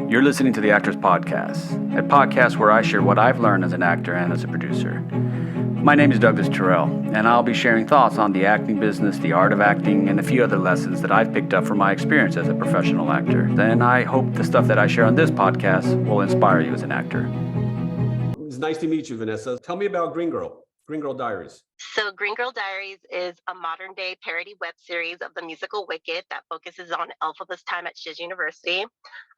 You're listening to the Actors Podcast, a podcast where I share what I've learned as an actor and as a producer. My name is Douglas Taurel, and I'll be sharing thoughts on the acting business, the art of acting, and a few other lessons that I've picked up from my experience as a professional actor. Then I hope the stuff that I share on this podcast will inspire you as an actor. It's nice to meet you, Vanessa. Tell me about Green Girl Diaries. So Green Girl Diaries is a modern day parody web series of the musical Wicked that focuses on Elphaba's time at Shiz University.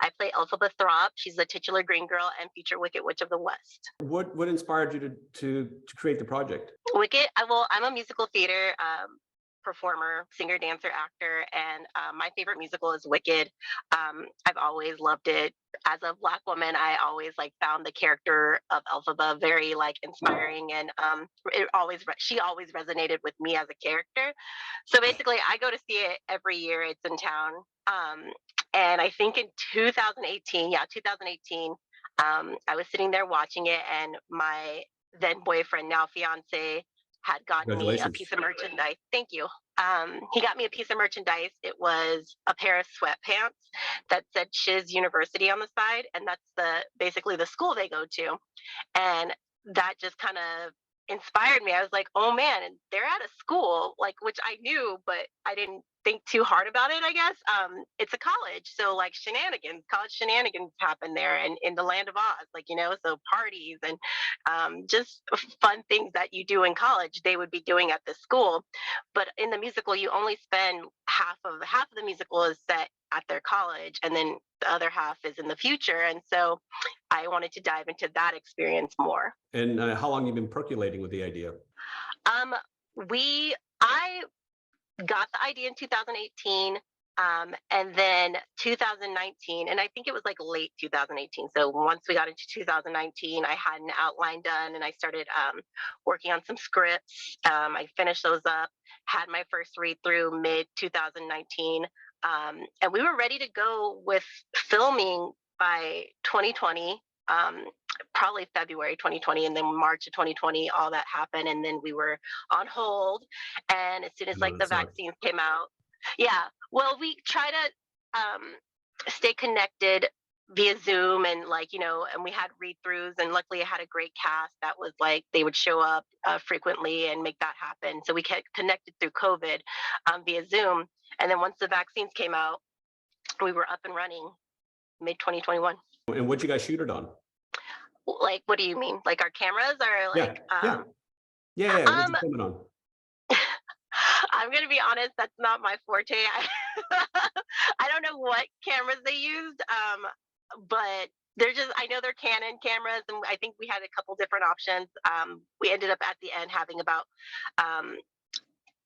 I play Elphaba Throp. She's the titular Green Girl and future Wicked Witch of the West. What inspired you to create the project? Wicked, I'm a musical theater performer, singer, dancer, actor, and my favorite musical is Wicked. I've always loved it. As a Black woman, I always found the character of Elphaba very inspiring, and she always resonated with me as a character. So basically, I go to see it every year. It's in town, and I think in 2018, I was sitting there watching it, and my then boyfriend, now fiance, had gotten me a piece of merchandise. Thank you. He got me a piece of merchandise. It was a pair of sweatpants that said Shiz University on the side, and that's basically the school they go to. And that just kind of inspired me. I was like, oh man, and they're at a school, which I knew, but I didn't think too hard about it, I guess. It's a college, so college shenanigans happen there, and in the land of Oz, so parties and just fun things that you do in college, they would be doing at the school. But in the musical, you only spend half of the musical is set at their college, and then the other half is in the future. And so I wanted to dive into that experience more. And how long have you been percolating with the idea? I got the idea in 2018, and then 2019, and I think it was late 2018. So once we got into 2019, I had an outline done, and I started working on some scripts. I finished those up, had my first read through mid 2019, and we were ready to go with filming by 2020. Probably February 2020, and then March of 2020, all that happened, and then we were on hold. And as soon as the vaccines came out, we try to stay connected via Zoom, and and we had read-throughs, and luckily I had a great cast that was they would show up frequently and make that happen. So we kept connected through COVID via Zoom, and then once the vaccines came out, we were up and running mid 2021. And what you guys shoot it on? What do you mean? Our cameras are Yeah. What's you filming on? I'm gonna be honest, that's not my forte. I don't know what cameras they used, but I know they're Canon cameras, and I think we had a couple different options. We ended up at the end having about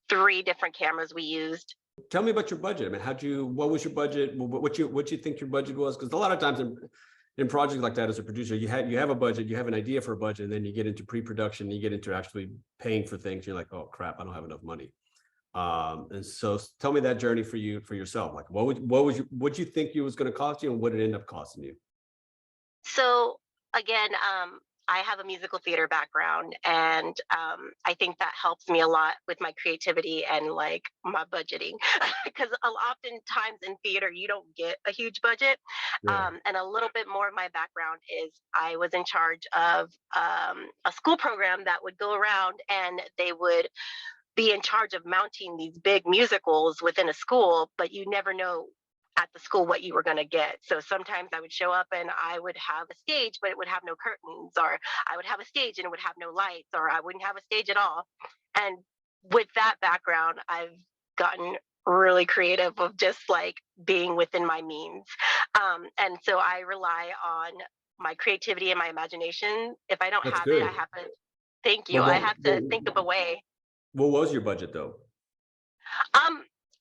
3 different cameras we used. Tell me about your budget. I mean, what was your budget? What you think your budget was? Because a lot of times in projects like that, as a producer, you have a budget, you have an idea for a budget, and then you get into pre-production, you get into actually paying for things. You're like, oh crap, I don't have enough money. And so tell me that journey for yourself. What you think it was going to cost you, and what it ended up costing you? So again, I have a musical theater background, and I think that helps me a lot with my creativity and my budgeting, because oftentimes in theater you don't get a huge budget. And a little bit more of my background is I was in charge of a school program that would go around, and they would be in charge of mounting these big musicals within a school, but you never know at the school what you were going to get. So sometimes I would show up and I would have a stage, but it would have no curtains, or I would have a stage and it would have no lights, or I wouldn't have a stage at all. And with that background, I've gotten really creative of just being within my means. And so I rely on my creativity and my imagination. If I don't have it, I have to, thank you. I have to think of a way. What was your budget though?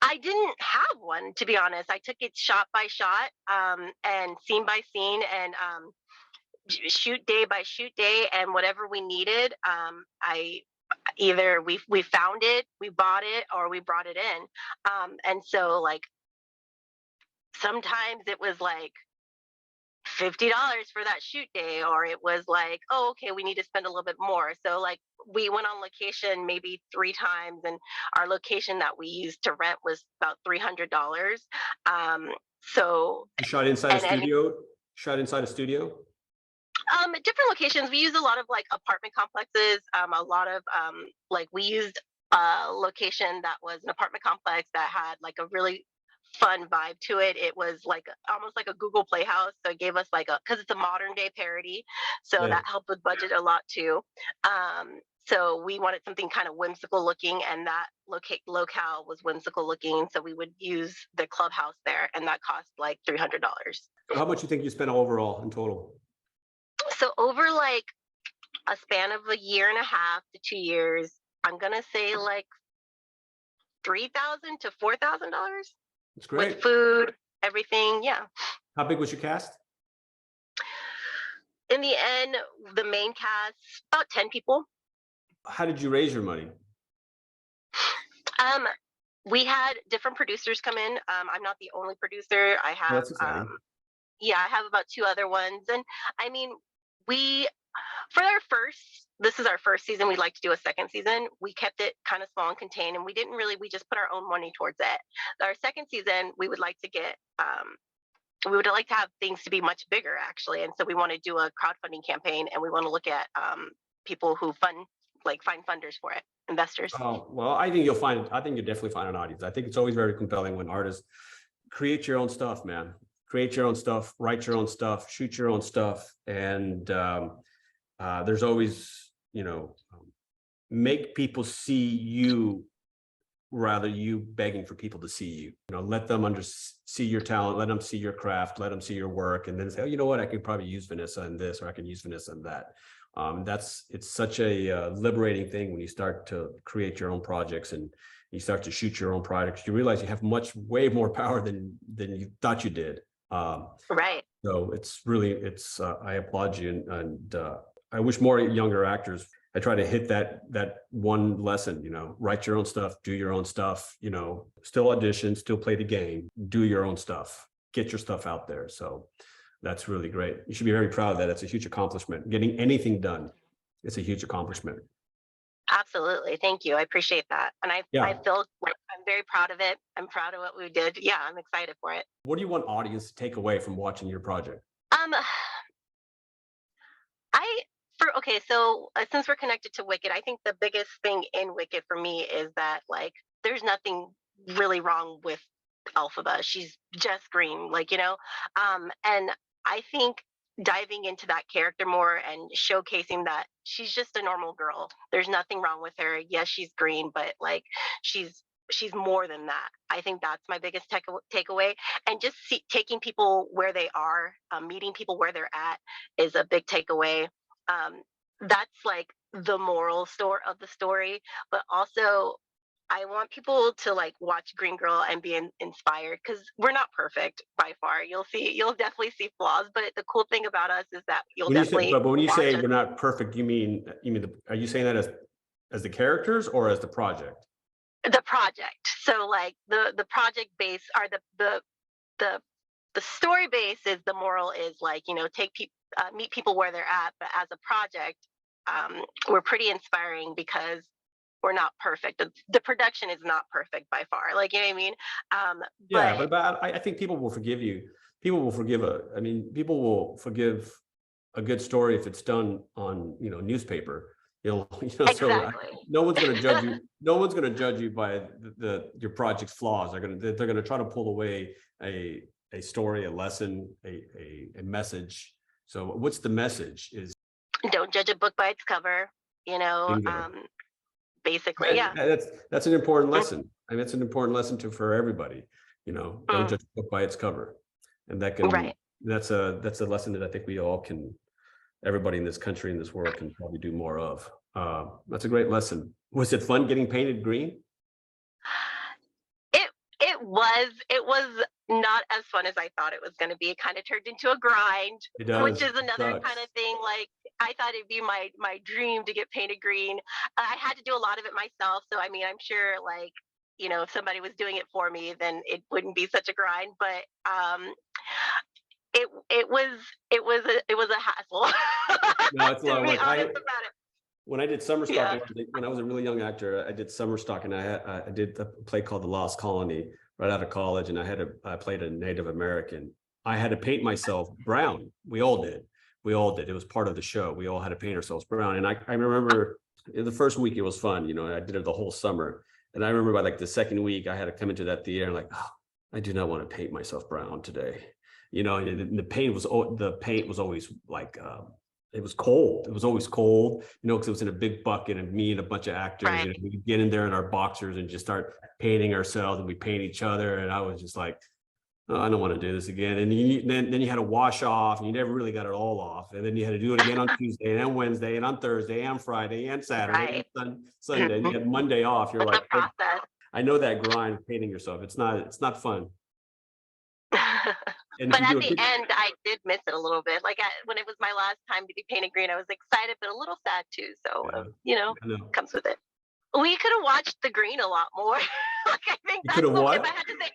I didn't have one, to be honest. I took it shot by shot, and scene by scene, and shoot day by shoot day, and whatever we needed, either we found it, we bought it, or we brought it in. And so sometimes it was $50 for that shoot day, or it was oh, okay, we need to spend a little bit more. So we went on location maybe 3 times, and our location that we used to rent was about $300. So you shot inside a studio? Shot inside a studio? Different locations. We use a lot of like apartment complexes. A lot of like we used a location that was an apartment complex that had like a really fun vibe to it. It was like almost like a Google Playhouse. So it gave us like a, because it's a modern day parody. So Yeah. that helped with budget a lot too. So we wanted something kind of whimsical looking, and that locale was whimsical looking. So we would use the clubhouse there, and that cost like $300. So how much you think you spent overall in total? So over like a span of a year and a half to 2 years, I'm gonna say like $3,000 to $4,000 That's with great. food, everything. Yeah. How big was your cast? In the end, the main cast about 10 people. How did you raise your money? Um, we had different producers come in. I'm not the only producer. I Oh, have that's exciting. yeah, I have about 2 other ones, and I mean we for our first this is our first season. We'd like to do a second season. We kept it kind of small and contained, and we just put our own money towards it. Our second season, we would like to get we would like to have things to be much bigger actually, and so we want to do a crowdfunding campaign, and we want to look at people who find funders for it, investors. Oh, well, I think you'll definitely find an audience. I think it's always very compelling when artists create your own stuff, man. Create your own stuff, write your own stuff, shoot your own stuff. And there's always, make people see you rather you begging for people to see you. Let them see your talent, let them see your craft, let them see your work, and then say, oh, you know what, I could probably use Vanessa in this, or I can use Vanessa in that. It's such a liberating thing when you start to create your own projects and you start to shoot your own projects. You realize you have way more power than you thought you did. Right. So I applaud you, and I wish more younger actors. I try to hit that one lesson. Write your own stuff, do your own stuff. Still audition, still play the game, do your own stuff, get your stuff out there. So that's really great. You should be very proud of that. It's a huge accomplishment. Getting anything done, it's a huge accomplishment. Absolutely. Thank you. I appreciate that. And I feel like I'm very proud of it. I'm proud of what we did. Yeah, I'm excited for it. What do you want audience to take away from watching your project? So since we're connected to Wicked, I think the biggest thing in Wicked for me is that like there's nothing really wrong with Elphaba. She's just green, and I think diving into that character more and showcasing that she's just a normal girl. There's nothing wrong with her. Yes, she's green, but like she's more than that. I think that's my biggest takeaway. And just taking people where they are, meeting people where they're at is a big takeaway. That's like the moral of the story, but also I want people to like watch Green Girl and be inspired, because we're not perfect by far. You'll definitely see flaws, but the cool thing about us is that When you say we're not perfect, you mean are you saying that as the characters or as the project? The project. So like the project base are the story base is the moral is like, meet people where they're at, but as a project, we're pretty inspiring because we're not perfect. The production is not perfect by far. Like, you know what I mean? Yeah, but I think people will forgive you. People will forgive people will forgive a good story if it's done on, newspaper. Exactly. So no one's going to judge you. No one's going to judge you by your project's flaws. They're going to try to pull away a story, a lesson, a message. So what's the message? Is don't judge a book by its cover. Basically, yeah. That's an important lesson. I mean, it's an important lesson for everybody. Don't judge a book by its cover, and that's a lesson that I think everybody in this country, in this world, can probably do more of. That's a great lesson. Was it fun getting painted green? It was not as fun as I thought it was going to be. It kind of turned into a grind, which is another kind of thing. Like I thought it'd be my dream to get painted green. I had to do a lot of it myself. So, I mean, I'm sure like, if somebody was doing it for me, then it wouldn't be such a grind, but, it was a hassle. No, it's a lot of work. Honest about it. When I did summer stock, when I was a really young actor, I did summer stock, and I did a play called The Lost Colony right out of college, and I played a Native American, I had to paint myself brown. We all did. We all did. It was part of the show. We all had to paint ourselves brown. And I remember the first week it was fun. You know, I did it the whole summer. And I remember by like the second week, I had to come into that theater and like, oh, I do not want to paint myself brown today. You know, and the paint was always like, it was cold. It was always cold, you know, because it was in a big bucket and me and a bunch of actors, Right. you know, we could get in there in our boxers and just start painting ourselves, and we paint each other. And I was just like, oh, I don't want to do this again. And then you had to wash off, and you never really got it all off. And then you had to do it again on Tuesday and Wednesday and on Thursday and Friday and Saturday and Sunday. And you had Monday off. You're It's like, a process. I know that grind of painting yourself. It's not fun. And if But you at do the end, I did miss it a little bit. Like when it was my last time to be painted green, I was excited, but a little sad too. So, you know, I know. comes with it. We could have watched the green a lot more. Like, I think You that's could have if what? I had to say,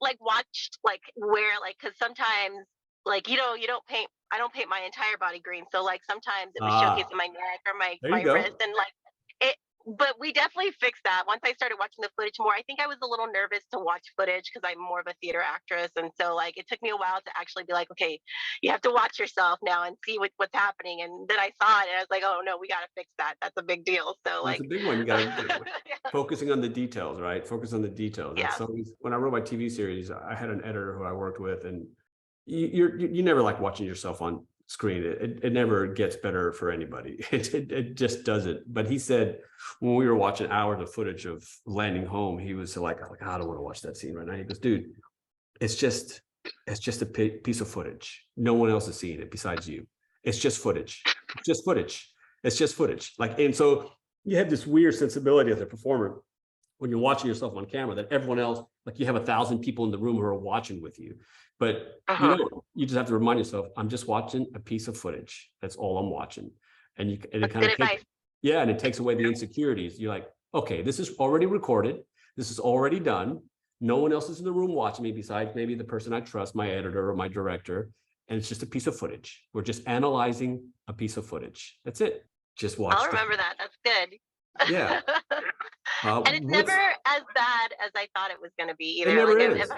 like, watched, like, where, like, because sometimes, like, you don't paint, I don't paint my entire body green. So, like, sometimes it was showcasing my neck or my There you go. wrist. And, like, it, but we definitely fixed that. Once I started watching the footage more, I think I was a little nervous to watch footage because I'm more of a theater actress. And so, like, it took me a while to actually be like, okay, you have to watch yourself now and see what's happening. And then I saw it and I was like, oh no, we got to fix that. That's a big deal. So, That's like, a big one. You got to yeah. focusing on the details, right? Focus on the details. Yeah. That's always, when I wrote my TV series, I had an editor who I worked with, and you never like watching yourself on screen. It never gets better for anybody. It just doesn't. But he said when we were watching hours of footage of landing home, he was like, I don't want to watch that scene right now. He goes, dude, it's just a piece of footage. No one else is seeing it besides you. It's just footage. It's just footage. It's just footage. Like, and so you have this weird sensibility as a performer when you're watching yourself on camera that everyone else, like you have 1,000 people in the room who are watching with you. But you know, you just have to remind yourself, I'm just watching a piece of footage. That's all I'm watching. And it kind of takes, yeah, and it takes away the insecurities. You're like, okay, this is already recorded. This is already done. No one else is in the room watching me besides maybe the person I trust, my editor or my director. And it's just a piece of footage. We're just analyzing a piece of footage. That's it. Just watch. I'll remember that. That's good. Yeah. And it's never as bad as I thought it was going to be either. It never like is.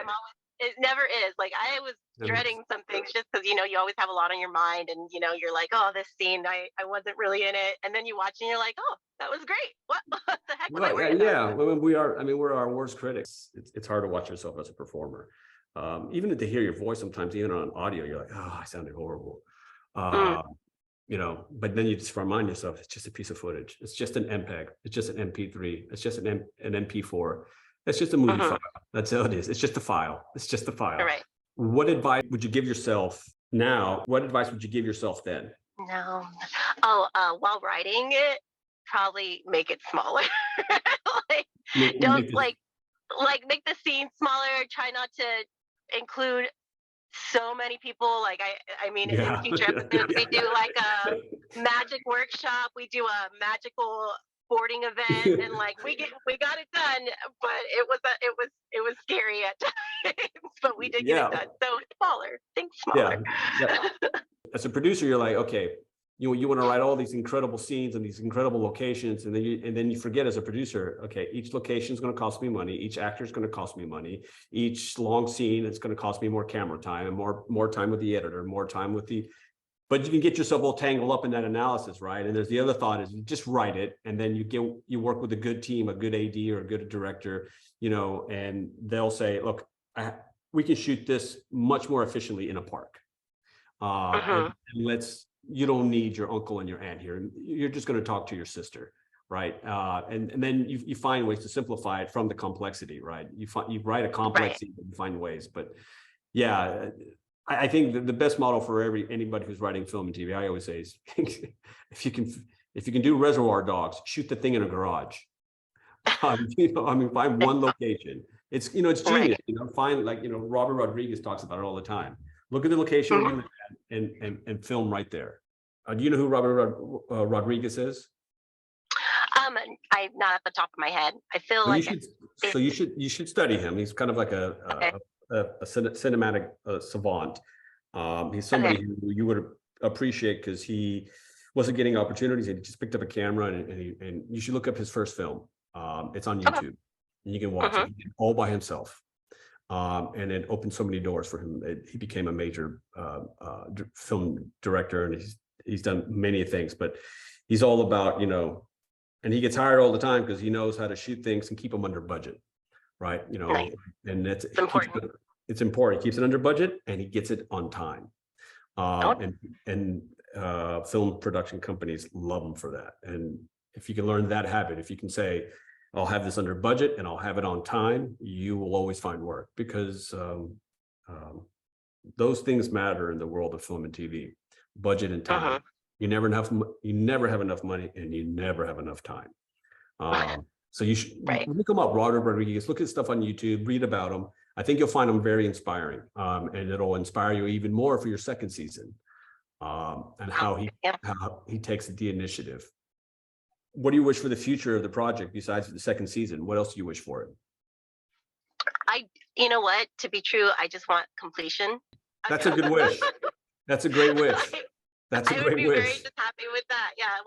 it never is. Like I was dreading some things just because, you know, you always have a lot on your mind and, you know, you're like, oh, this scene, I wasn't really in it. And then you watch and you're like, oh, that was great. What the heck was I worried about? Well, we're our worst critics. It's hard to watch yourself as a performer. Even to hear your voice sometimes, even on audio, you're like, oh, I sounded horrible. You know, but then you just remind yourself, it's just a piece of footage. It's just an MPEG. It's just an MP3. It's just an MP4. It's just a movie file. That's all it is. It's just a file. It's just a file. Right. What advice would you give yourself now? What advice would you give yourself then? No. While writing it, probably make it smaller. Like, don't make the scene smaller. Try not to include so many people. Like I mean, in future episodes, we do like a magic workshop. We do a magical sporting event, and like we got it done. But it was scary at times, but we did get it done. So smaller, think smaller. Yeah. As a producer, you're like, okay, you want to write all these incredible scenes and these incredible locations, and then you forget as a producer, okay, each location is going to cost me money, each actor is going to cost me money, each long scene is going to cost me more camera time and more time with the editor, more time with the. But you can get yourself all tangled up in that analysis, right? And there's the other thought is you just write it, and then you work with a good team, a good AD or a good director, you know, and they'll say, look, we can shoot this much more efficiently in a park. And you don't need your uncle and your aunt here. You're just going to talk to your sister, right? And then you find ways to simplify it from the complexity, right? You write a complex scene, you find ways. But yeah, I think the best model for anybody who's writing film and TV, I always say is if you can do Reservoir Dogs, shoot the thing in a garage. You know, I mean, find one location. It's genius. You know, find Robert Rodriguez talks about it all the time. Look at the location and film right there. Do you know who Robert Rodriguez is? I'm not at the top of my head. I feel well, like you should study him. He's kind of like a cinematic savant. He's somebody who you would appreciate because he wasn't getting opportunities and he just picked up a camera and you should look up his first film. It's on YouTube and you can watch it all by himself. and it opened so many doors for him. He became a major film director, and he's done many things. But he's all about, and he gets hired all the time because he knows how to shoot things and keep them under budget, right? Nice. And It's important. It's important. He keeps it under budget and he gets it on time. And film production companies love him for that. And if you can learn that habit, if you can say, I'll have this under budget and I'll have it on time, you will always find work, because those things matter in the world of film and TV. Budget and time. You never have enough money, and you never have enough time. So you should look them up, Robert Rodriguez. Look at stuff on YouTube, read about them. I think you'll find them very inspiring, and it'll inspire you even more for your second season, and how he takes the initiative. What do you wish for the future of the project besides the second season? What else do you wish for it? You know what? To be true, I just want completion. That's a good wish. That's a great wish. That's a great wish. I would be very just happy with that. Yeah.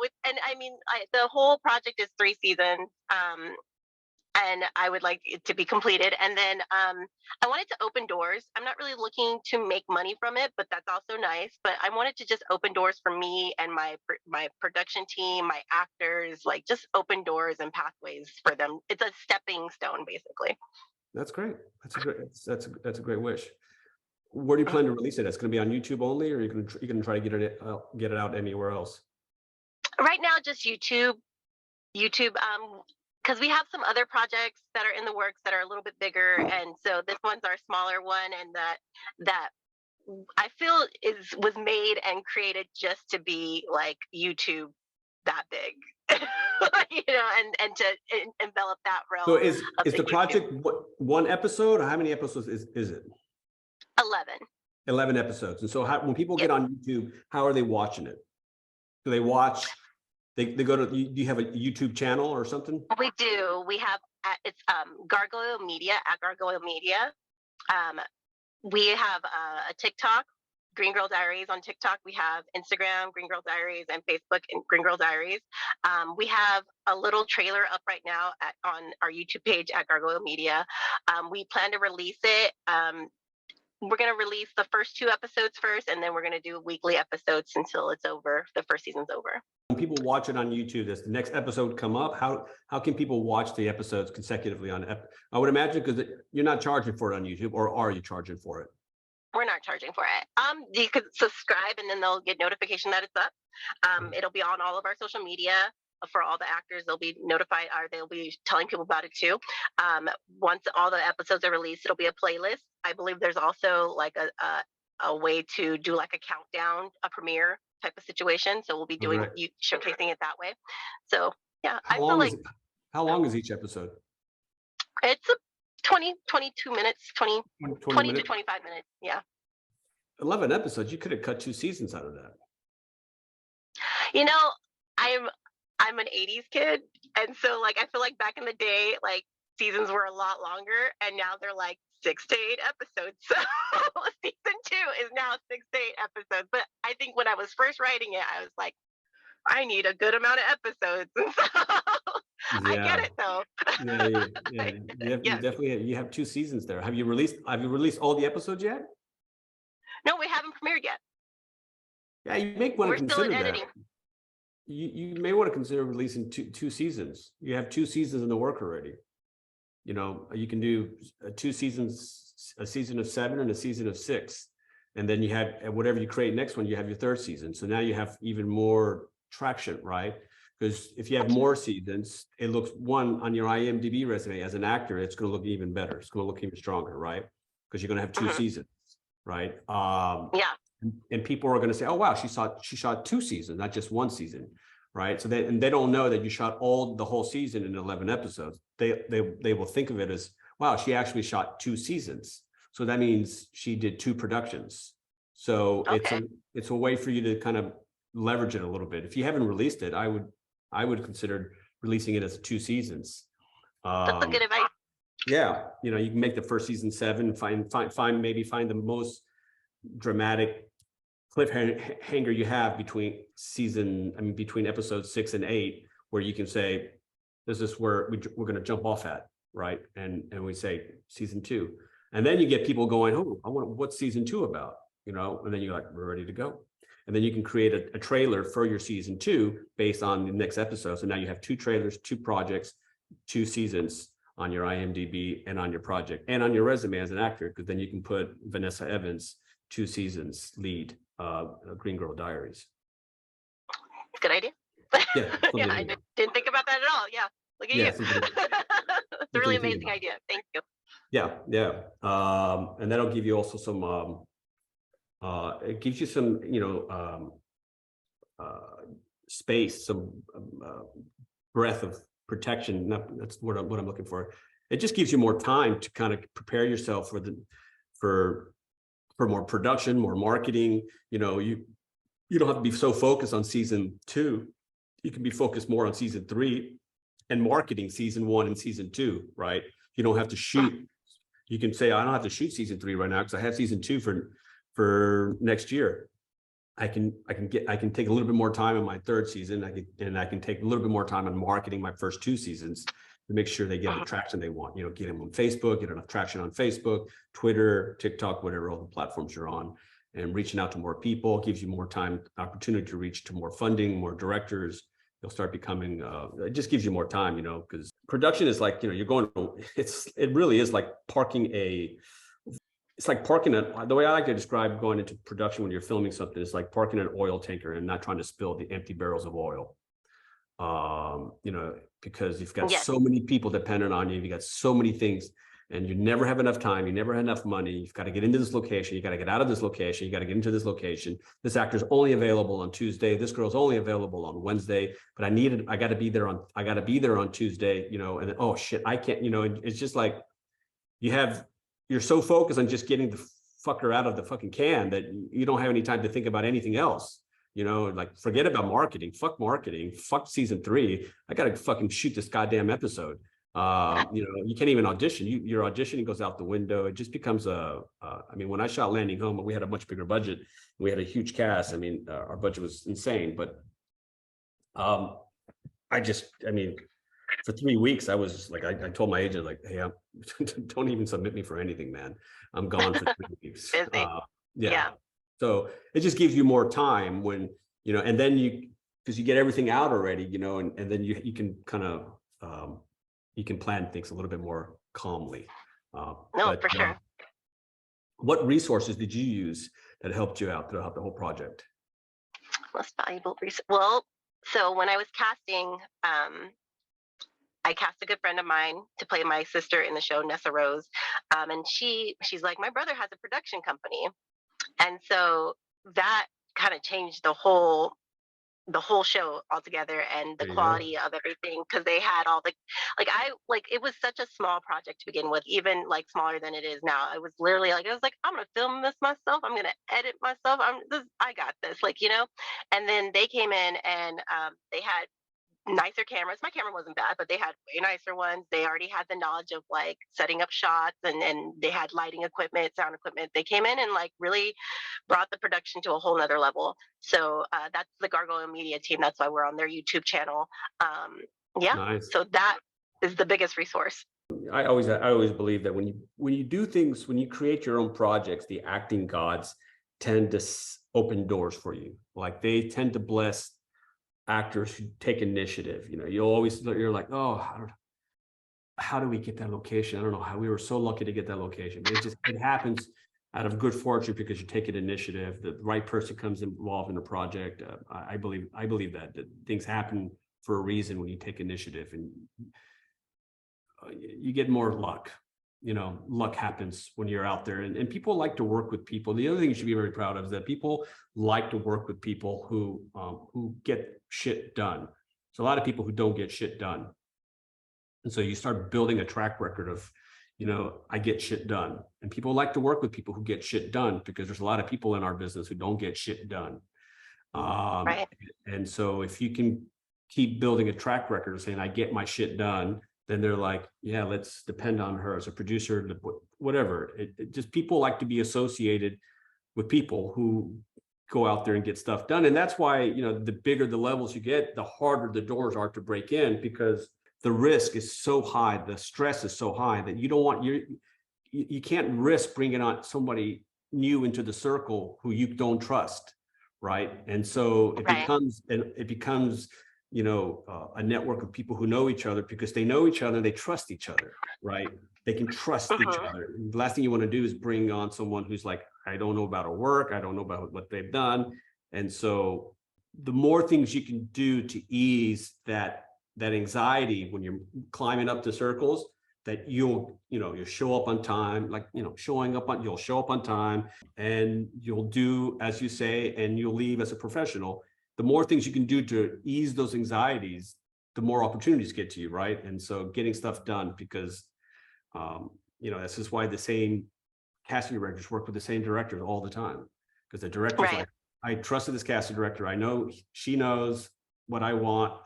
The whole project is 3 seasons. And I would like it to be completed. And then I wanted to open doors. I'm not really looking to make money from it, but that's also nice. But I wanted to just open doors for me and my production team, my actors, like just open doors and pathways for them. It's a stepping stone, basically. That's great. That's a great wish. Where do you plan to release it? It's going to be on YouTube only, or you're going to try to get it out anywhere else? Right now, just YouTube. Because we have some other projects that are in the works that are a little bit bigger, and so this one's our smaller one, and that I feel was made and created just to be like YouTube that big, and to envelop that realm. So is the project one episode, or how many episodes is it? 11. 11 episodes. And so when people get on YouTube, how are they watching it? Do they watch? They go to, do you have a YouTube channel or something? We do. We have, it's Gargoyle Media, at Gargoyle Media. We have a TikTok, Green Girl Diaries on TikTok. We have Instagram, Green Girl Diaries, and Facebook, Green Girl Diaries. We have a little trailer up right now on our YouTube page at Gargoyle Media. We plan to release it. We're going to release the first 2 episodes first, and then we're going to do weekly episodes until it's over. The first season's over. When people watch it on YouTube, does the next episode come up? How can people watch the episodes consecutively on? I would imagine, because you're not charging for it on YouTube, or are you charging for it? We're not charging for it. You could subscribe, and then they'll get notification that it's up. It'll be on all of our social media. For all the actors, they'll be notified, or they'll be telling people about it too. Once all the episodes are released, it'll be a playlist. I believe there's also like a way to do like a countdown, a premiere type of situation. So we'll be doing showcasing it that way. So yeah, how long is each episode? It's 22 minutes, 20 minutes? to 25 minutes. Yeah. 11 episodes. You could have cut 2 seasons out of that. I'm an 80s kid, and so like I feel like back in the day, like seasons were a lot longer, and now they're like 6 to 8 episodes. So season 2 is now 6 to 8 episodes. But I think when I was first writing it, I was like, I need a good amount of episodes. And so I get it though. You have 2 seasons there. Have you released all the episodes yet? No, we haven't premiered yet. Yeah, you may want to consider still in editing. that. You may want to consider releasing two seasons. You have 2 seasons in the work already. You can do 2 seasons, a season of 7 and a season of 6. And then you have whatever you create next one, you have your 3rd season. So now you have even more traction, right? Because if you have more seasons, it looks, on your IMDb resume as an actor, it's going to look even better. It's going to look even stronger, right? Because you're going to have 2 seasons, right? And people are going to say, oh, wow, she shot 2 seasons, not just 1 season, right? So they don't know that you shot the whole season in 11 episodes. They will think of it as, wow, she actually shot 2 seasons. So that means she did 2 productions. So it's a way for you to kind of leverage it a little bit. If you haven't released it, I would consider releasing it as 2 seasons. That's a good advice. Yeah, you can make the first season 7, find the most dramatic cliffhanger you have between episodes 6 and 8, where you can say, this is where we're going to jump off at, right? And we say season 2. And then you get people going, oh, what's season 2 about? You know, and then you're like, we're ready to go. And then you can create a trailer for your season 2 based on the next episode. So now you have 2 trailers, 2 projects, 2 seasons on your IMDb and on your project and on your resume as an actor, because then you can put Vanessa Evans, 2 seasons lead, Green Girl Diaries. Good idea. Yeah, yeah, I didn't think about that at all. Yeah, look at you. It's a really amazing idea. Thank you. Yeah, yeah. And that'll give you also some, it gives you some, space, some breadth of protection. That's what I'm looking for. It just gives you more time to kind of prepare yourself for more production, more marketing. You know, you don't have to be so focused on season 2. You can be focused more on season 3 and marketing season 1 and season 2, right? You don't have to shoot. You can say, I don't have to shoot season 3 right now because I have season 2 for next year. I can take a little bit more time in my 3rd season. I can take a little bit more time on marketing my first 2 seasons to make sure they get the traction they want. You know, get them on Facebook, get enough traction on Facebook, Twitter, TikTok, whatever all the platforms you're on, and reaching out to more people gives you more time, opportunity to reach to more funding, more directors. You'll start becoming, it just gives you more time, you know, because production is like, you know, you're going to, it really is like it's like parking the way I like to describe going into production when you're filming something is like parking an oil tanker and not trying to spill the empty barrels of oil. You know, because you've got so many people dependent on you, you got so many things, and you never have enough time, you never have enough money, you've got to get into this location, you got to get out of this location, you got to get into this location, this actor's only available on Tuesday, this girl's only available on Wednesday, but I got to be there on Tuesday, you know, and then, oh shit, I can't, you know, it's just like you're so focused on just getting the fucker out of the fucking can that you don't have any time to think about anything else. You know, like forget about marketing, fuck season 3. I got to fucking shoot this goddamn episode. You know, you can't even audition. Your auditioning goes out the window. It just becomes I mean, when I shot Landing Home, we had a much bigger budget. We had a huge cast. I mean, our budget was insane, but I mean, for 3 weeks, I was like, I told my agent, like, hey, don't even submit me for anything, man. I'm gone for 3 weeks. Yeah. So it just gives you more time when, you know, and then because you get everything out already, you know, and then you can kind of, you can plan things a little bit more calmly. For sure. What resources did you use that helped you out throughout the whole project? Most valuable resource. Well, so when I was casting, I cast a good friend of mine to play my sister in the show, Nessa Rose. And she's like, my brother has a production company. And so that kind of changed the whole show altogether and the quality of everything, because they had all the it was such a small project to begin with, even like smaller than it is now. It was literally like, I was like, I'm gonna film this myself, I'm gonna edit myself, I got this, like, you know. And then they came in and they had nicer cameras. My camera wasn't bad, but they had way nicer ones. They already had the knowledge of like setting up shots, and they had lighting equipment, sound equipment. They came in and like really brought the production to a whole nother level. So that's the Gargoyle Media team. That's why we're on their YouTube channel. Nice. So that is the biggest resource. I always believe that when you do things, when you create your own projects, the acting gods tend to open doors for you. Like they tend to bless actors who take initiative. You know, you're like, oh, how do we get that location? I don't know how we were so lucky to get that location. It happens out of good fortune because you take an initiative. The right person comes involved in a project. I believe that things happen for a reason when you take initiative, and you get more luck. You know, luck happens when you're out there, and people like to work with people. The other thing you should be very proud of is that people like to work with people who get shit done. So a lot of people who don't get shit done. And so you start building a track record of, you know, I get shit done. And people like to work with people who get shit done, because there's a lot of people in our business who don't get shit done. Right. And so if you can keep building a track record of saying, I get my shit done, then they're like, yeah, let's depend on her as a producer, whatever. It just, people like to be associated with people who go out there and get stuff done. And that's why, you know, the bigger the levels you get, the harder the doors are to break in, because the risk is so high, the stress is so high that you don't want you can't risk bringing on somebody new into the circle who you don't trust, right? And so it Right. becomes a network of people who know each other because they know each other, they trust each other, right? They can trust each Mhm. other. The last thing you want to do is bring on someone who's like, I don't know about her work, I don't know about what they've done. And so the more things you can do to ease that anxiety when you're climbing up the circles, that you'll show up on time, like you'll show up on time, and you'll do as you say, and you'll leave as a professional. The more things you can do to ease those anxieties, the more opportunities get to you, right? And so getting stuff done, because this is why the same casting directors work with the same directors all the time, because the director's Right. like, I trusted this casting director, I know she knows what I want,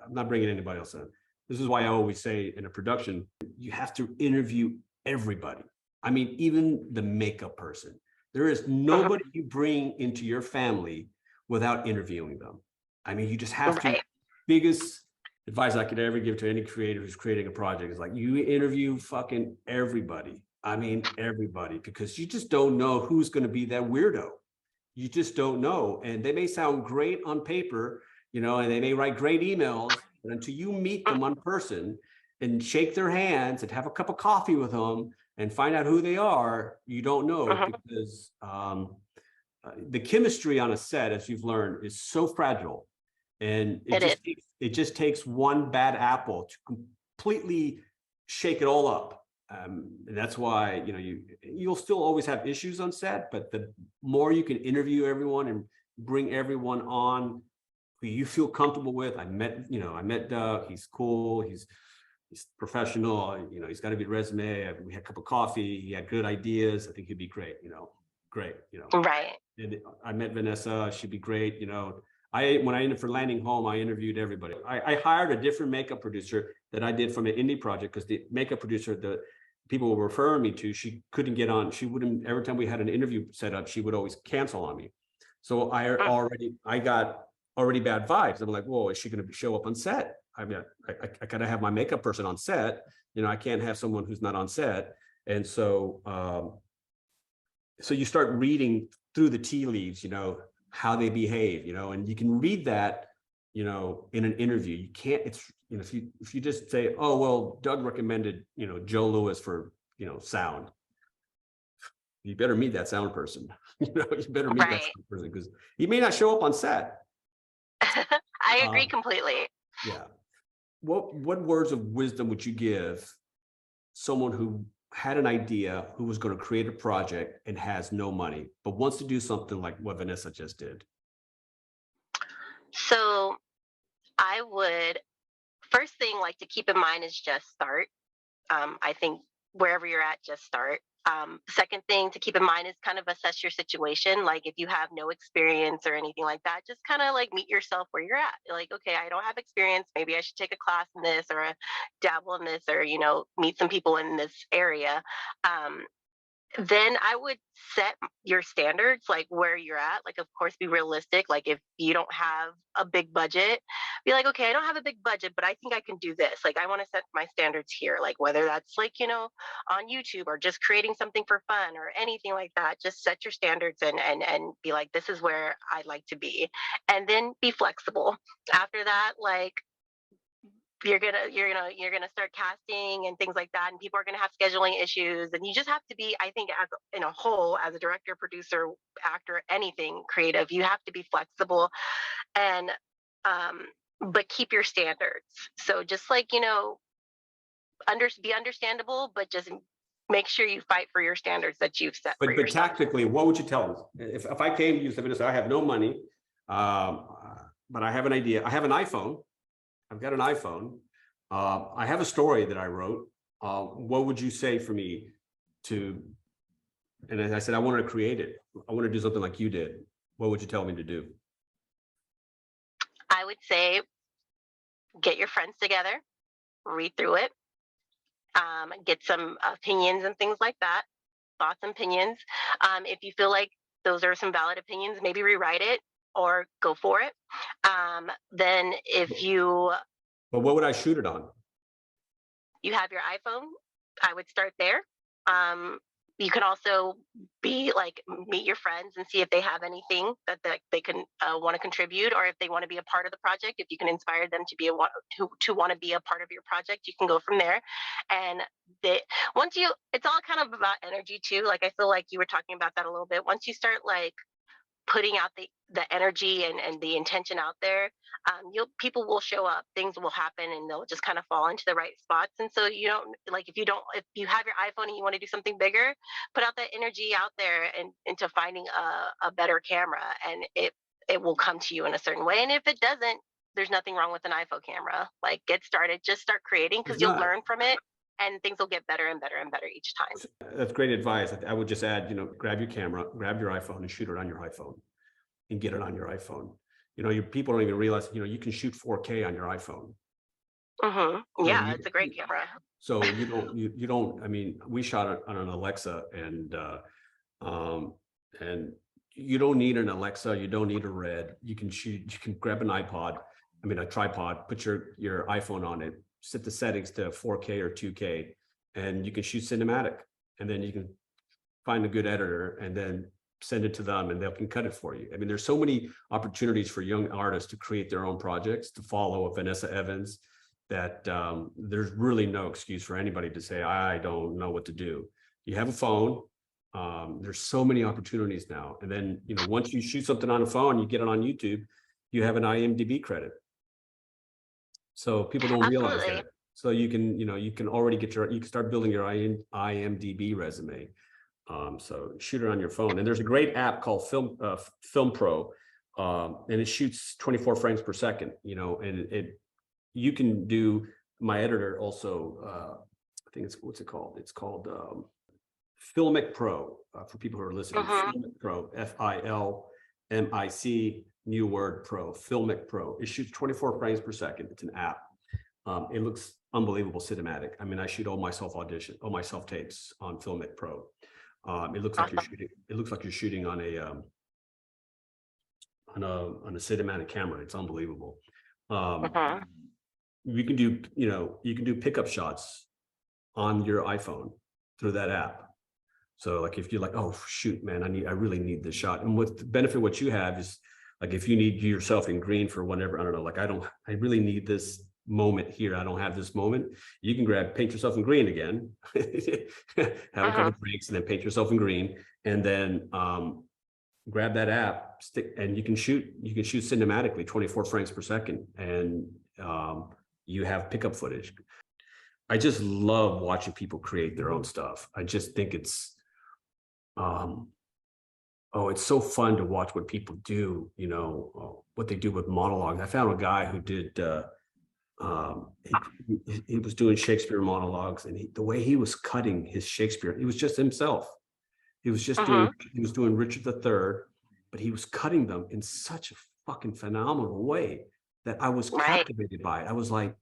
I'm not bringing anybody else in. This is why I always say in a production, you have to interview everybody. I mean, even the makeup person. There is Mhm. nobody you bring into your family without interviewing them. I mean, you just have to. Right. Biggest advice I could ever give to any creator who's creating a project is like, you interview fucking everybody. I mean, everybody, because you just don't know who's going to be that weirdo. You just don't know. And they may sound great on paper, and they may write great emails, but until you meet them on person and shake their hands and have a cup of coffee with them and find out who they are, you don't know, Mhm. because the chemistry on a set, as you've learned, is so fragile. And It is. it just takes one bad apple to completely shake it all up. And that's why you'll still always have issues on set, but the more you can interview everyone and bring everyone on who you feel comfortable with. I met Doug. He's cool. He's professional. He's got a good resume. We had a cup of coffee. He had good ideas. I think he'd be great. Great. Right. And I met Vanessa. She'd be great. When I ended for Landing Home, I interviewed everybody. I hired a different makeup producer that I did from an indie project, because the makeup producer, the people were referring me to, she couldn't get on. She wouldn't. Every time we had an interview set up, she would always cancel on me. So Mm. I got already bad vibes. I'm like, whoa, is she going to show up on set? I mean, I gotta have my makeup person on set. I can't have someone who's not on set. And so you start reading through the tea leaves, how they behave, and you can read that, in an interview. You can't, if you just say, oh, well, Doug recommended, Joe Lewis for, sound, you better meet that sound person. You better meet that Right. sound person, because he may not show up on set. I agree Uh, completely. yeah. What words of wisdom would you give someone who had an idea, who was going to create a project and has no money, but wants to do something like what Vanessa just did? So I would, first thing, like, to keep in mind is just start. I think wherever you're at, just start. Second thing to keep in mind is kind of assess your situation. Like, if you have no experience or anything like that, just kind of like meet yourself where you're at. Like, okay, I don't have experience. Maybe I should take a class in this, or dabble in this, or meet some people in this area. Um, then I would set your standards, like where you're at. Like, of course, be realistic. Like, if you don't have a big budget, be like, okay, I don't have a big budget, but I think I can do this. Like, I want to set my standards here. Like, whether that's like, on YouTube, or just creating something for fun or anything like that. Just set your standards, and be like, this is where I'd like to be. And then be flexible. After that, like, you're gonna start casting and things like that, and people are gonna have scheduling issues, and you just have to be, I think, as in a whole, as a director, producer, actor, anything creative, you have to be flexible, and um but keep your standards. So just like, be understandable, but just make sure you fight for your standards that you've set for But yourself. tactically, what would you tell them? If I came to you, Vanessa, I have no money, um, but I have an idea. I have an iPhone. I've got an iPhone. I have a story that I wrote. What would you say for me to? And as I said, I wanted to create it. I want to do something like you did. What would you tell me to do? I would say, get your friends together, read through it, get some opinions and things like that, thoughts and opinions. If you feel like those are some valid opinions, maybe rewrite it or go for it. Then if But what would I shoot it on? you have your iPhone, I would start there. You can also be like meet your friends and see if they have anything that they can want to contribute, or if they want to be a part of the project. If you can inspire them to be to want to be a part of your project, you can go from there. And they once you, it's all kind of about energy too. Like I feel like you were talking about that a little bit. Once you start like putting out the energy and the intention out there, you'll people will show up, things will happen, and they'll just kind of fall into the right spots. And so you don't like, if you have your iPhone and you want to do something bigger, put out that energy out there and into finding a better camera, and it will come to you in a certain way. And if it doesn't, there's nothing wrong with an iPhone camera. Like get started, just start creating, It's because you'll not. learn from it, and things will get better and better and better each time. That's great advice. I would just add, grab your camera, grab your iPhone and shoot it on your iPhone and get it on your iPhone. Your people don't even realize, you can shoot 4K on your iPhone. Yeah, it's a great camera. So you don't, I mean, we shot it on an Alexa, and you don't need an Alexa, you don't need a Red. You can grab a tripod, put your iPhone on it, set the settings to 4K or 2K, and you can shoot cinematic. And then you can find a good editor and then send it to them, and they can cut it for you. I mean, there's so many opportunities for young artists to create their own projects, to follow a Vanessa Evans, that there's really no excuse for anybody to say, I don't know what to do. You have a phone. There's so many opportunities now. And then, once you shoot something on a phone, you get it on YouTube, you have an IMDb credit. So people don't realize that. So you can already you can start building your IMDb resume. So shoot it on your phone. And there's a great app called Film Pro, and it shoots 24 frames per second, and you can do, my editor also, I think what's it called? It's called Filmic Pro, for people who are listening. Filmic Pro, FILMIC, new word, Pro, Filmic Pro. It shoots 24 frames per second. It's an app. It looks unbelievable cinematic. I mean, I shoot all my self tapes on Filmic Pro. It looks like you're shooting on a cinematic camera. It's unbelievable. You can do pickup shots on your iPhone through that app. So like if you're like, oh shoot, man, I really need this shot. And what the benefit, what you have is, like, if you need yourself in green for whatever, I don't know, like I really need this moment here. I don't have this moment. You can paint yourself in green again, have a couple breaks, and then paint yourself in green, and then grab that app, and you can shoot cinematically 24 frames per second, and you have pickup footage. I just love watching people create their own stuff. I just think it's it's so fun to watch what people do, what they do with monologues. I found a guy who did he was doing Shakespeare monologues, and the way he was cutting his Shakespeare, he was just himself. He was just doing Richard III, but he was cutting them in such a fucking phenomenal way that I was captivated by it. I was like,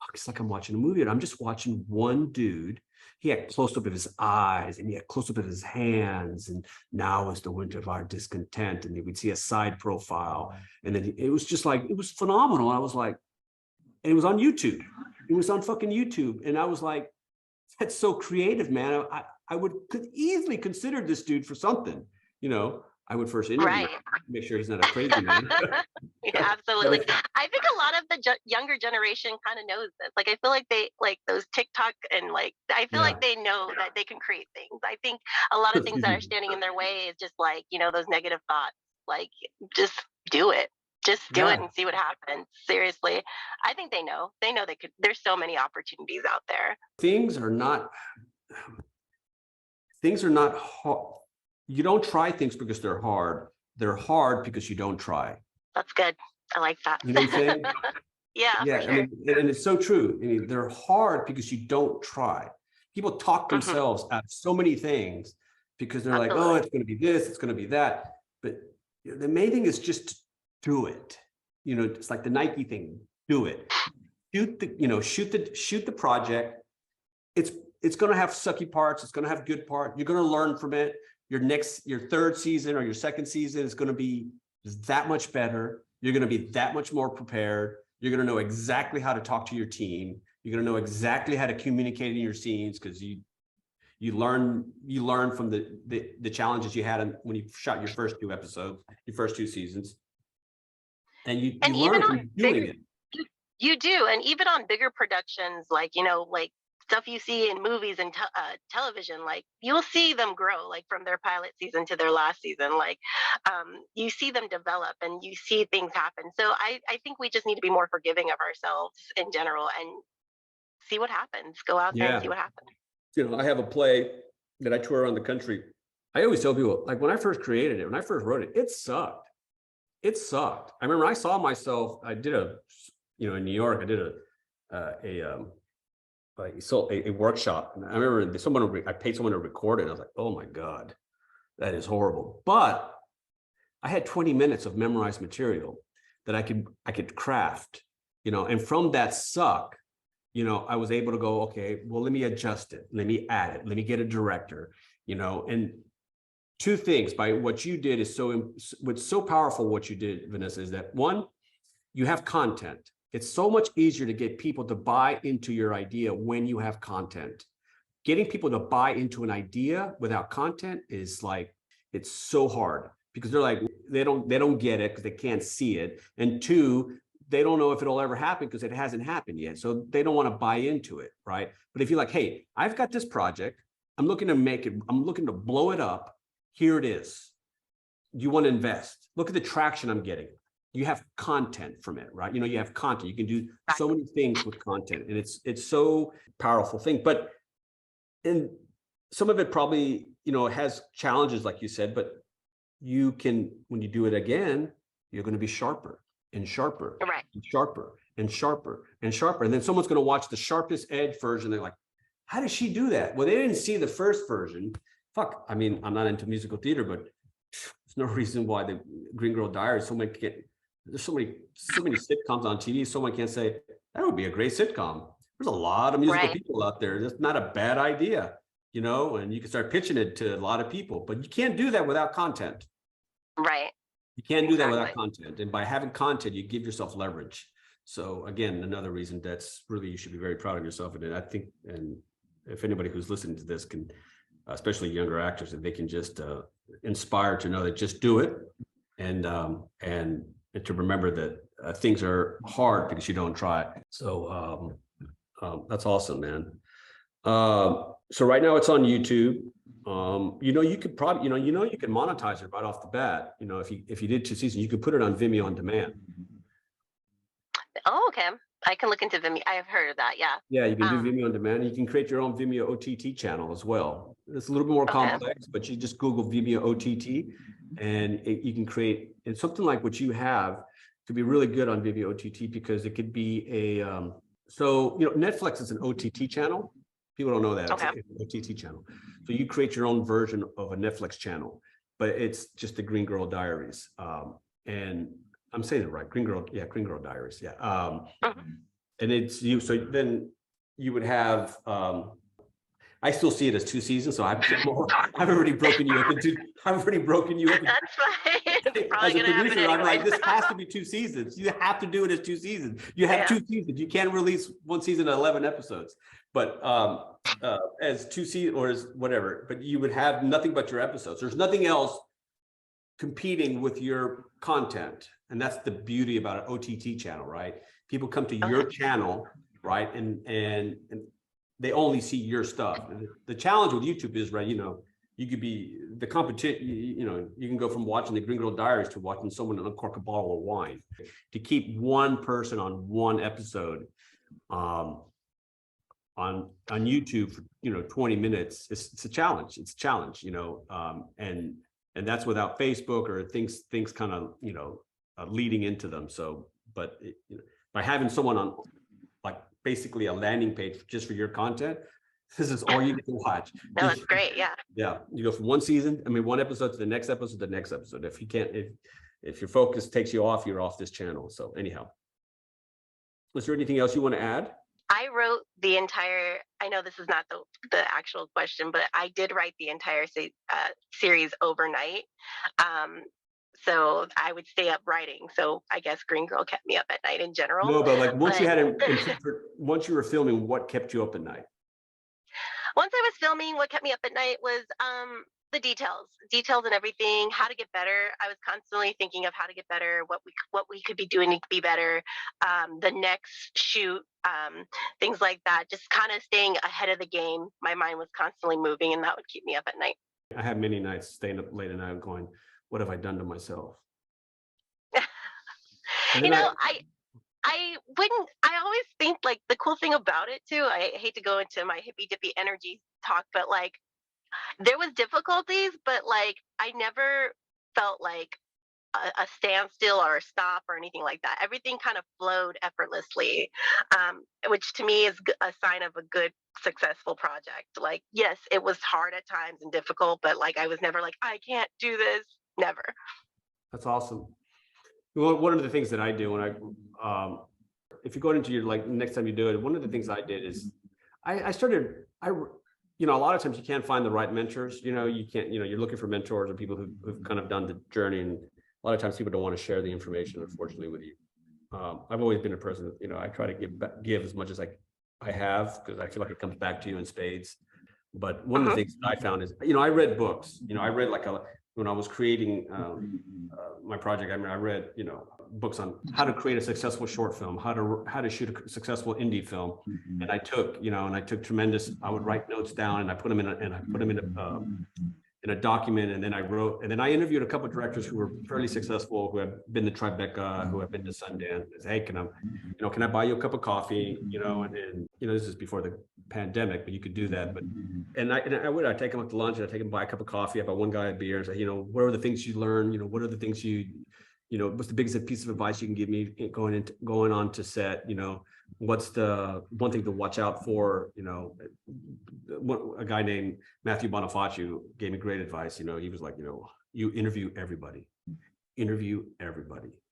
fuck, it's like I'm watching a movie, and I'm just watching one dude. He had close up of his eyes, and he had close up of his hands, and now is the winter of our discontent, and you would see a side profile, and then it was just like, it was phenomenal. I was like, and it was on YouTube. It was on fucking YouTube, and I was like, that's so creative, man. I could easily consider this dude for something. I would first interview him, make sure he's not a crazy man. Yeah, absolutely. I think a lot of the younger generation kind of knows this. Like, I feel like they like those TikTok, and like, I feel like they know that they can create things. I think a lot of things that are standing in their way is just like, those negative thoughts. Like, just do it. Just do it and see what happens. Seriously. I think they know. They know they could. There's so many opportunities out there. Things are not hard. You don't try things because they're hard. They're hard because you don't try. That's good. I like that. You know what I'm saying? Yeah, for sure. I mean, and it's so true. I mean, they're hard because you don't try. People talk themselves out of so many things because they're like, oh, it's going to be this, it's going to be that. But the main thing is just do it. It's like the Nike thing. Do it. Shoot the project. It's going to have sucky parts. It's going to have good parts. You're going to learn from it. Your third season or your second season is going to be that much better. You're going to be that much more prepared. You're going to know exactly how to talk to your team. You're going to know exactly how to communicate in your scenes, because You learn from the challenges you had when you shot your first 2 episodes, your first 2 seasons, and you even learn on from doing bigger, it. you do, and even on bigger productions, like like stuff you see in movies and television, like you'll see them grow, like from their pilot season to their last season. Like you see them develop, and you see things happen. So I think we just need to be more forgiving of ourselves in general, and see what happens. Go out there and Yeah. see what happens. I have a play that I tour around the country. I always tell people, like, when I first created it, when I first wrote it, it sucked. It sucked. I remember I saw myself, I did in New York, I did a workshop. And I remember I paid someone to record it. And I was like, oh my God, that is horrible. But I had 20 minutes of memorized material that I could craft, and from that suck, I was able to go, okay, well, let me adjust it. Let me add it. Let me get a director, and 2 things by what you did is what's so powerful. What you did, Vanessa, is that 1, you have content. It's so much easier to get people to buy into your idea when you have content. Getting people to buy into an idea without content is like, it's so hard, because they're like, they don't get it because they can't see it. And 2, they don't know if it'll ever happen because it hasn't happened yet. So they don't want to buy into it, right? But if you're like, hey, I've got this project, I'm looking to blow it up. Here it is. You want to invest. Look at the traction I'm getting. You have content from it, right? You have content. You can do so many things with content, and it's so powerful thing. But and some of it probably, has challenges, like you said, but you can, when you do it again, you're going to be sharper and sharper, Right. and sharper and sharper and sharper. And then someone's going to watch the sharpest edge version. They're like, how did she do that? Well, they didn't see the first version. Fuck. I mean, I'm not into musical theater, but there's no reason why the Green Girl Diaries, there's so many sitcoms on TV. Someone can't say that would be a great sitcom. There's a lot of musical people out there. That's not a bad idea, and you can start pitching it to a lot of people, but you can't do that without content. Right. You can't do that without content. And by having content, you give yourself leverage. So again, another reason that's really, you should be very proud of yourself. And I think, and if anybody who's listening to this can, especially younger actors, that they can just inspire to know that just do it, and to remember that things are hard because you don't try. So that's awesome, man. So right now it's on YouTube. You could probably, you can monetize it right off the bat. If you did 2 seasons, you could put it on Vimeo on demand. Oh, okay. I can look into Vimeo. I have heard of that. Yeah. Yeah, you can do Vimeo on demand. You can create your own Vimeo OTT channel as well. It's a little bit more complex, but you just Google Vimeo OTT, and you can create. And something like what you have could be really good on Vimeo OTT, because it could be a. So Netflix is an OTT channel. People don't know that. It's an OTT channel. So you create your own version of a Netflix channel, but it's just the Green Girl Diaries. And I'm saying it right. Green Girl Diaries. Yeah. And it's you. So then you would have, I still see it as 2 seasons. So I've already broken you up into, That's fine. As a producer, I'm like, this has to be 2 seasons. You have to do it as 2 seasons. You have 2 seasons. You can't release 1 season of 11 episodes, but as 2 seasons or as whatever, but you would have nothing but your episodes. There's nothing else competing with your content. And that's the beauty about an OTT channel, right? People come to your channel, right? And they only see your stuff. And the challenge with YouTube is, right, you could be the competition, you can go from watching the Green Girl Diaries to watching someone uncork a bottle of wine. To keep one person on one episode on YouTube for 20 minutes, it's a challenge. It's a challenge, and that's without Facebook or things kind of leading into them. So, but by having someone on, like, basically a landing page just for your content, this is all you get to watch. No, that's great. Yeah. Yeah, you go from one episode to the next episode. If you can't, if your focus takes you off, you're off this channel. So anyhow, was there anything else you want to add? I wrote the entire, I know this is not the actual question, but I did write the entire series overnight. So I would stay up writing. So I guess Green Girl kept me up at night in general. No, but like once you were filming, what kept you up at night? Once I was filming, what kept me up at night was the details and everything, how to get better. I was constantly thinking of how to get better, what we could be doing to be better, the next shoot, things like that. Just kind of staying ahead of the game. My mind was constantly moving, and that would keep me up at night. I have many nights staying up late at night going, what have I done to myself? And You then know, I wouldn't. I always think like the cool thing about it too. I hate to go into my hippy dippy energy talk, but like there was difficulties, but like I never felt like a standstill or a stop or anything like that. Everything kind of flowed effortlessly, which to me is a sign of a good, successful project. Like, yes, it was hard at times and difficult, but like I was never like, I can't do this. Never. that's awesome. Well, one of the things that I do when if you go into your, like, next time you do it, one of the things I did is I started, you know, a lot of times you can't find the right mentors, you know, you can't, you know, you're looking for mentors or people who've kind of done the journey. And a lot of times people don't want to share the information, unfortunately, with you. I've always been a person that, you know, I try to give as much as I have, because I feel like it comes back to you in spades. But one of the things that I found is, you know, I read books, you know, I read when I was creating my project, I mean, I read, you know, books on how to create a successful short film, how to shoot a successful indie film. And I took tremendous, I would write notes down and I put them in a document, and then I interviewed a couple of directors who were fairly successful, who have been to Tribeca, who have been to Sundance. Hey, can I buy you a cup of coffee? You know, and you know, this is before the pandemic, but you could do that. But I'd take them out to lunch, and I'd take them buy a cup of coffee, I'd buy one guy a beer, and say, you know, what are the things you learn? You know, what are the things you know, what's the biggest piece of advice you can give me going on to set? You know, what's the one thing to watch out for? You know, a guy named Matthew Bonifacio gave me great advice. You know, he was like, you know, you interview everybody.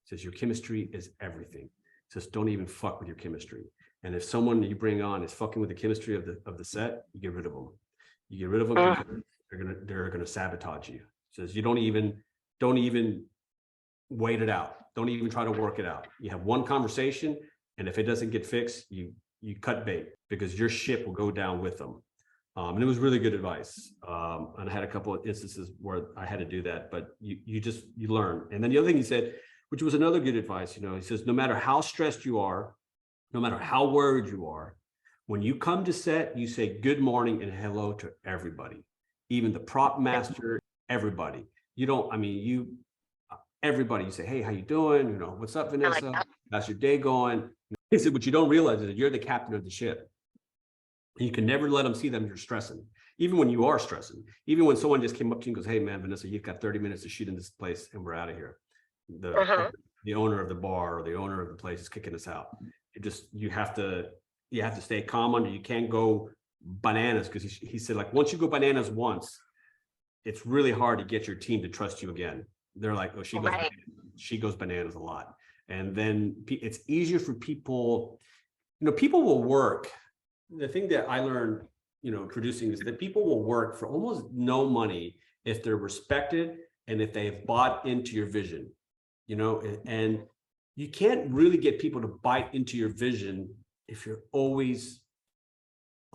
Says your chemistry is everything. Says don't even fuck with your chemistry. And if someone you bring on is fucking with the chemistry of the set, you get rid of them. You get rid of them because they're gonna sabotage you. Says you don't even wait it out. Don't even try to work it out. You have one conversation, and if it doesn't get fixed, you cut bait, because your ship will go down with them. And it was really good advice. And I had a couple of instances where I had to do that, but you learn. And then the other thing he said, which was another good advice, you know, he says, no matter how stressed you are, no matter how worried you are, when you come to set, you say good morning and hello to everybody, even the prop master, everybody. Everybody, you say, hey, how you doing? You know, what's up, Vanessa? How's your day going? He said, what you don't realize is that you're the captain of the ship. You can never let them see them you're stressing, even when you are stressing. Even when someone just came up to you and goes, hey, man, Vanessa, you've got 30 minutes to shoot in this place and we're out of here. The owner of the bar or the owner of the place is kicking us out. You have to stay calm under. You can't go bananas, because he said, like, once you go bananas once, it's really hard to get your team to trust you again. They're like, oh, she goes bananas a lot. And then it's easier for people, you know, people will work. The thing that I learned, you know, producing is that people will work for almost no money if they're respected and if they've bought into your vision, you know, and you can't really get people to bite into your vision if you're always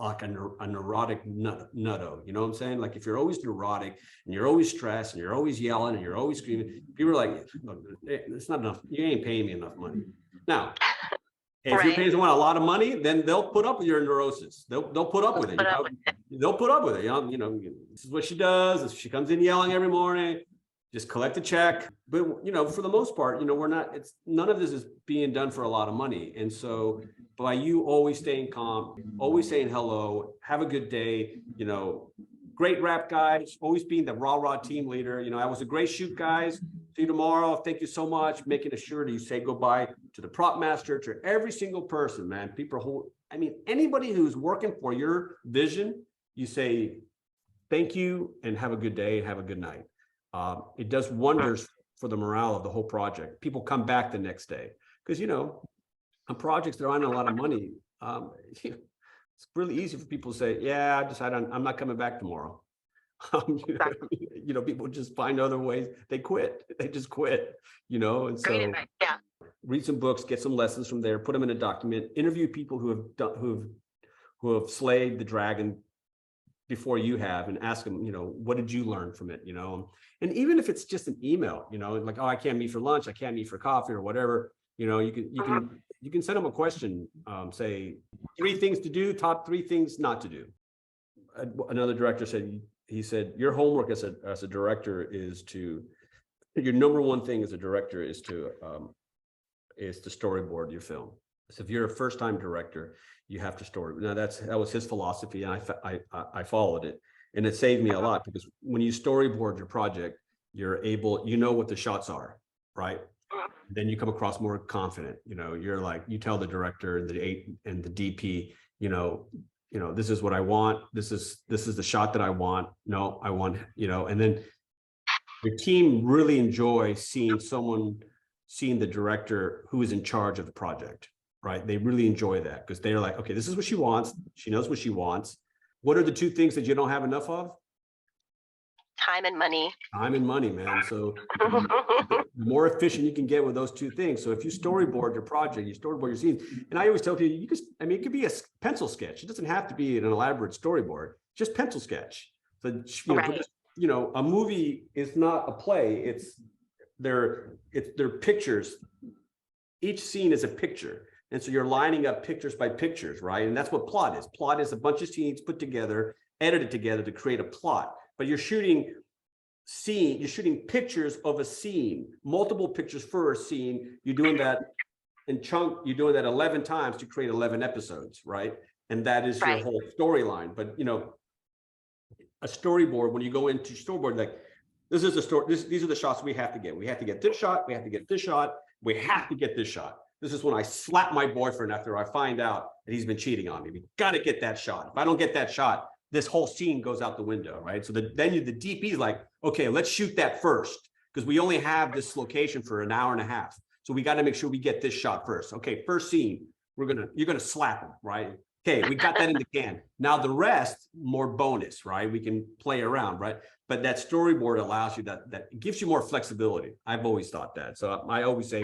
like a neurotic nutto, you know what I'm saying? Like if you're always neurotic and you're always stressed and you're always yelling and you're always screaming, people are like, look, it's not enough. You ain't paying me enough money. Now, if you're paying someone a lot of money, then they'll put up with your neurosis. They'll put up with it. You know? They'll put up with it. You know, this is what she does. If she comes in yelling every morning, just collect a check. But, you know, for the most part, you know, none of this is being done for a lot of money. And so by you always staying calm, always saying hello, have a good day, you know, great rap guys, always being the rah team leader. You know, I was a great shoot, guys. See you tomorrow. Thank you so much. Making sure that you say goodbye to the prop master, to every single person, man. Anybody who's working for your vision, you say thank you and have a good day and have a good night. It does wonders for the morale of the whole project. People come back the next day because, you know, on projects that aren't a lot of money, it's really easy for people to say, yeah, I decided I'm not coming back tomorrow. You know, people just find other ways. They quit. They just quit, you know, and so read some books, get some lessons from there, put them in a document, interview people who have slayed the dragon before you have, and ask them, what did you learn from it, and even if it's just an email, like, oh, I can't meet for lunch, I can't meet for coffee or whatever, you can send them a question, say 3 things to do, top 3 things not to do. Another director said, he said, your homework as a director is your number one thing as a director is to storyboard your film. So if you're a first-time director, you have to story. Now that was his philosophy, and I followed it, and it saved me a lot, because when you storyboard your project, you're able, what the shots are, right? Then you come across more confident. You're like, you tell the director and the DP, this is what I want. This is the shot that I want. No, I want, and then the team really enjoy seeing the director who is in charge of the project, right? They really enjoy that, because they're like, okay, this is what she wants. She knows what she wants. What are the 2 things that you don't have enough of? Time and money. Time and money, man. So the more efficient you can get with those 2 things. So if you storyboard your project, you storyboard your scenes, and I always tell people, it could be a pencil sketch. It doesn't have to be an elaborate storyboard, just pencil sketch. So, Right. A movie is not a play. They're pictures. Each scene is a picture. And so you're lining up pictures by pictures, right? And that's what plot is. Plot is a bunch of scenes put together, edited together to create a plot. But you're shooting pictures of a scene, multiple pictures for a scene. You're doing that you're doing that 11 times to create 11 episodes, right? And that is your whole storyline. But a storyboard, when you go into storyboard, like, this is a story, these are the shots we have to get. We have to get this shot, we have to get this shot, we have to get this shot. This is when I slap my boyfriend after I find out that he's been cheating on me. We got to get that shot. If I don't get that shot, this whole scene goes out the window, right? So the DP is like, okay, let's shoot that first, because we only have this location for an hour and a half. So we got to make sure we get this shot first. Okay, first scene, you're gonna slap him, right? Okay, we got that in the can. Now the rest, more bonus, right? We can play around, right? But that storyboard allows you that gives you more flexibility. I've always thought that. So I always say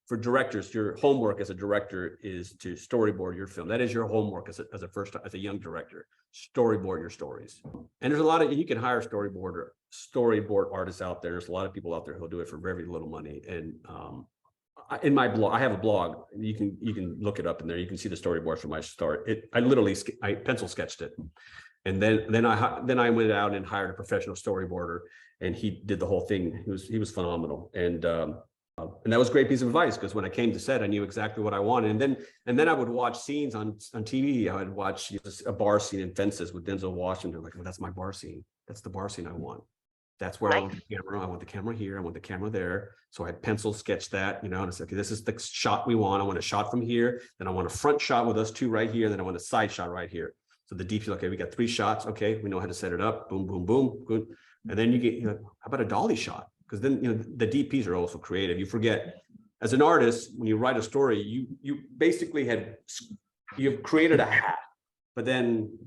for directors, your homework as a director is to storyboard your film. That is your homework as a young director. Storyboard your stories. And there's a lot of, you can hire storyboard artists out there. There's a lot of people out there who'll do it for very little money. And in my blog, I have a blog. You can look it up in there. You can see the storyboard from my start. I pencil sketched it, and then I went out and hired a professional storyboarder, and he did the whole thing. He was phenomenal, and that was a great piece of advice, because when I came to set, I knew exactly what I wanted. And then I would watch scenes on TV. I would watch a bar scene in Fences with Denzel Washington. Like, well, that's my bar scene. That's the bar scene I want. That's where I want the camera. I want the camera here. I want the camera there. So I pencil sketched that, and I said, okay, this is the shot we want. I want a shot from here. Then I want a front shot with us 2 right here. Then I want a side shot right here. So the DP, okay, we got 3 shots. Okay, we know how to set it up. Boom, boom, boom. Good. And then you get, how about a dolly shot? Because then, the DPs are also creative. You forget, as an artist, when you write a story, you basically you've created a hat, but then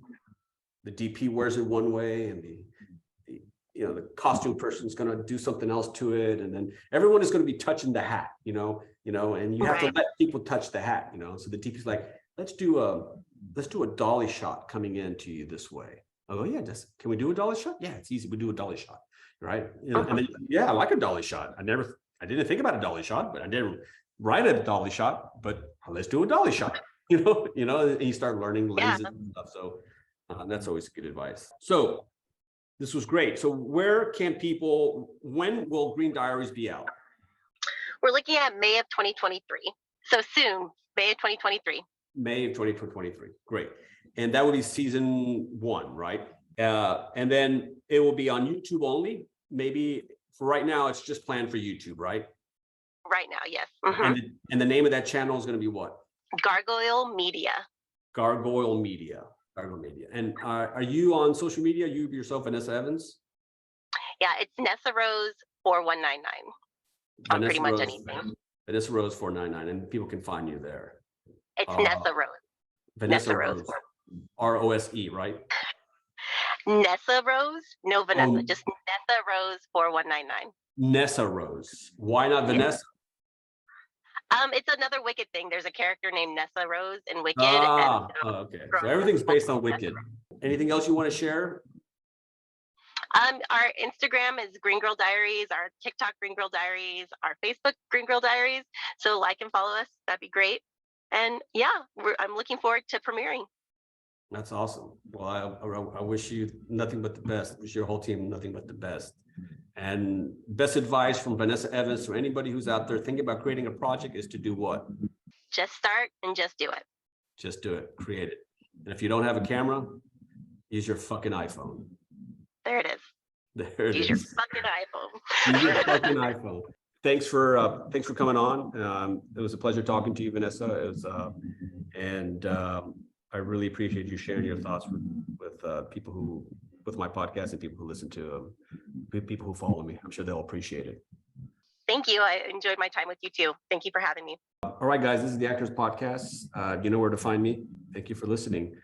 the DP wears it one way, and the costume person's going to do something else to it, and then everyone is going to be touching the hat, and you have to let people touch the hat, So the DP's like, let's do a dolly shot coming into you this way. Oh yeah, can we do a dolly shot? Yeah, it's easy. We do a dolly shot, right? And then, yeah, I like a dolly shot. I didn't think about a dolly shot, but I didn't write a dolly shot. But let's do a dolly shot. And you start learning lenses and stuff. So that's always good advice. So this was great. So when will Green Diaries be out? We're looking at May of 2023. So soon, May of 2023. May of 2023. Great. And that will be season 1, right? And then it will be on YouTube only. Maybe for right now, it's just planned for YouTube, right? Right now, yes. And the name of that channel is going to be what? Gargoyle Media. Gargoyle Media. Gargoyle Media. And are you on social media? You yourself, Vanessa Evans? Yeah, it's Nessa Rose 4199 on pretty much anything. Vanessa Rose 499, and people can find you there. It's Nessa Rose. Vanessa Rose. ROSE, right? Nessa Rose? No, Vanessa. Just Nessa Rose 4199. Nessa Rose. Why not Vanessa? It's another Wicked thing. There's a character named Nessa Rose in Wicked. Okay. So everything's based on Wicked. Anything else you want to share? Our Instagram is Green Girl Diaries, our TikTok Green Girl Diaries, our Facebook Green Girl Diaries. So like and follow us. That'd be great. And yeah, I'm looking forward to premiering. That's awesome. Well, I wish you nothing but the best. Wish your whole team nothing but the best. And best advice from Vanessa Evans to anybody who's out there thinking about creating a project is to do what? Just start and just do it. Just do it. Create it. And if you don't have a camera, use your fucking iPhone. There it is. There it Use your is. fucking iPhone. Use your fucking iPhone. Thanks for coming on. It was a pleasure talking to you, Vanessa. It was, I really appreciate you sharing your thoughts with people who, with my podcast and people who listen to people who follow me. I'm sure they'll appreciate it. Thank you. I enjoyed my time with you too. Thank you for having me. All right, guys, this is the Actors Podcast. You know where to find me. Thank you for listening.